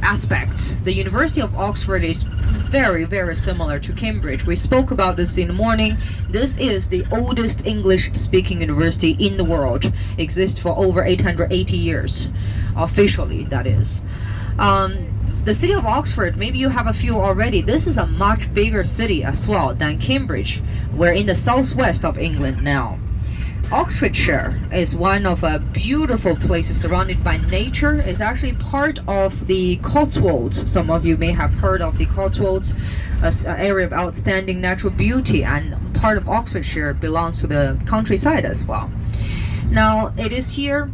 aspects. The University of Oxford is very, very similar to Cambridge. We spoke about this in the morning. This is the oldest English-speaking university in the world. Exists for over 880 years, officially, that is. The city of Oxford, maybe you have a few already. This is a much bigger city as well than Cambridge. We're in the southwest of England now. Oxfordshire is one of a beautiful places surrounded by nature. It's actually part of the Cotswolds. Some of you may have heard of the Cotswolds, an area of outstanding natural beauty, and part of Oxfordshire belongs to the countryside as well. Now, it is here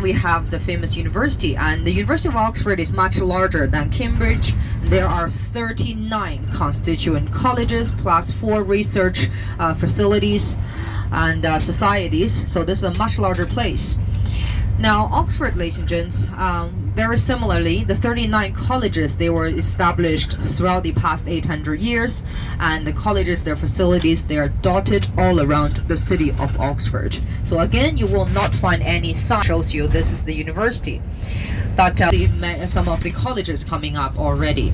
we have the famous university, and the University of Oxford is much larger than Cambridge. There are 39 constituent colleges plus 4 research facilities and societies, so this is a much larger place. Now, Oxford, ladies and gents, very similarly, the 39 colleges, they were established throughout the past 800 years, and the colleges, their facilities, they are dotted all around the city of Oxford. So again, you will not find any sign that shows you this is the university, but some of the colleges coming up already.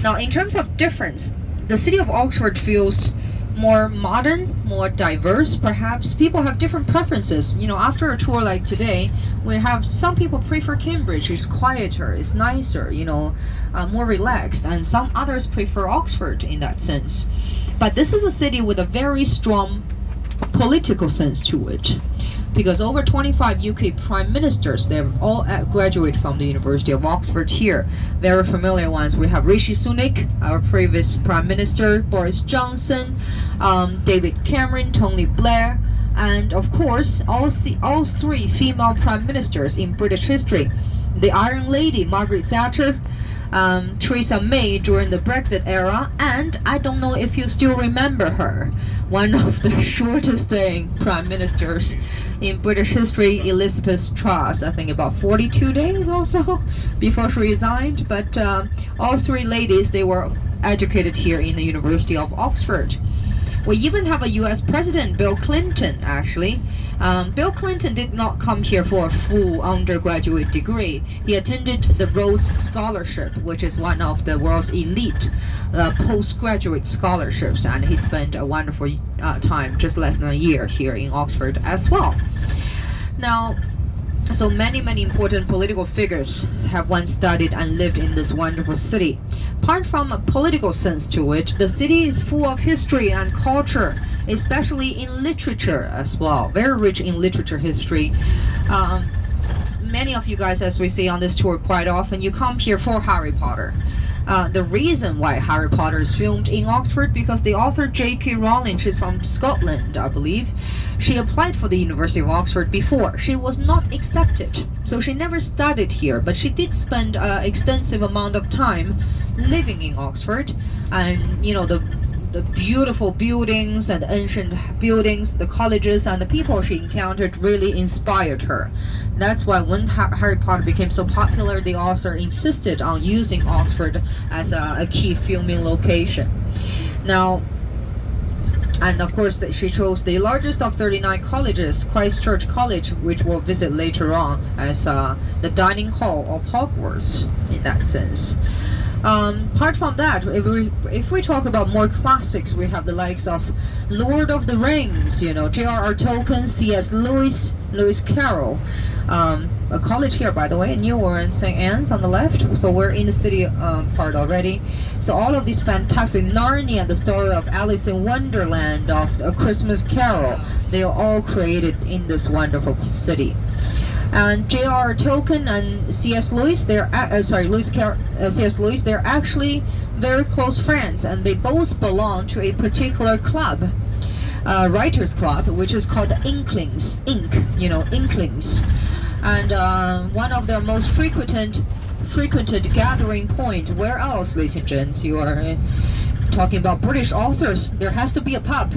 Now, in terms of difference, the city of Oxford feels more modern, more diverse. Perhaps people have different preferences. You know, after a tour like today, we have some people prefer Cambridge. It's quieter, it's nicer, you know, more relaxed, and some others prefer Oxford in that sense. But this is a city with a very strong political sense to it, because over 25 UK prime ministers, they've all graduated from the University of Oxford here. Very familiar ones. We have Rishi Sunak, our previous prime minister, Boris Johnson, David Cameron, Tony Blair, and of course all 3 female prime ministers in British history. The Iron Lady, Margaret Thatcher, Theresa May during the Brexit era, and I don't know if you still remember her, one of the shortest staying prime ministers in British history, Elizabeth Truss, I think about 42 days or so before she resigned. But all 3 ladies, they were educated here in the University of Oxford. We even have a US President, Bill Clinton, actually. Bill Clinton did not come here for a full undergraduate degree. He attended the Rhodes Scholarship, which is one of the world's elite postgraduate scholarships, and he spent a wonderful time, just less than a year, here in Oxford as well. Now, so many important political figures have once studied and lived in this wonderful city. Apart from a political sense to it, the city is full of history and culture, especially in literature as well. Very rich in literature history. Many of you guys, as we see on this tour quite often, you come here for Harry Potter. The reason why Harry Potter is filmed in Oxford, because the author J.K. Rowling, she's from Scotland, I believe. She applied for the University of Oxford before. She was not accepted, so she never studied here, but she did spend an extensive amount of time living in Oxford. And, you know, the beautiful buildings and the ancient buildings, the colleges, and the people she encountered really inspired her. That's why when Harry Potter became so popular, the author insisted on using Oxford as a key filming location. Now, and of course, she chose the largest of 39 colleges, Christ Church College, which we'll visit later on, as the dining hall of Hogwarts in that sense. Apart from that, if we talk about more classics, we have the likes of Lord of the Rings, you know, J.R.R. Tolkien, C.S. Lewis, Lewis Carroll. A college here, by the way, New Orleans, St. Anne's on the left, so we're in the city part already. So all of these fantastic, Narnia, the story of Alice in Wonderland, of A Christmas Carol, they are all created in this wonderful city. And J.R.R. Tolkien and C.S. Lewis, C.S. Lewis, they're actually very close friends, and they both belong to a particular club, writers club, which is called the Inklings, Inklings. And one of their most frequented gathering point. Where else, ladies and gents? You are talking about British authors. There has to be a pub.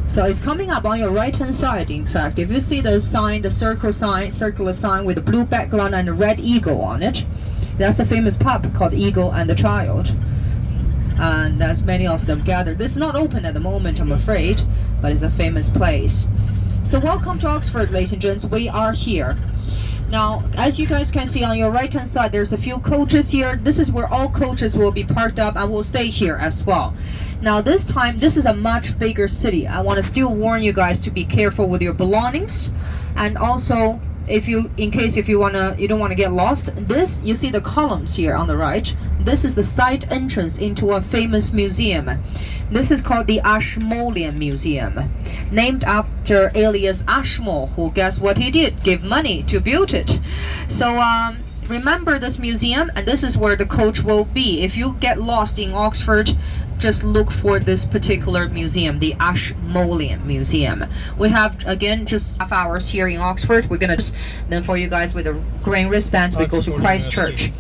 So it's coming up on your right hand side. In fact, if you see the sign, the circular sign with a blue background and a red eagle on it, that's a famous pub called Eagle and the Child. And that's many of them gathered. It's not open at the moment, I'm afraid, but it's a famous place. So welcome to Oxford, ladies and gents. We are here. Now, as you guys can see on your right hand side, there's a few coaches here. This is where all coaches will be parked up and will stay here as well. Now this time, this is a much bigger city. I want to still warn you guys to be careful with your belongings, and also if you don't want to get lost, this, you see the columns here on the right, this is the side entrance into a famous museum. This is called the Ashmolean Museum, named after Elias Ashmole, who, guess what he did? Give money to build it. So remember this museum, and this is where the coach will be. If you get lost in Oxford, just look for this particular museum, the Ashmolean Museum. We have, again, just half hours here in Oxford. We're gonna then for you guys with the green wristbands, we go to Christ Church.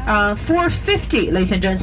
4:50, ladies and gents.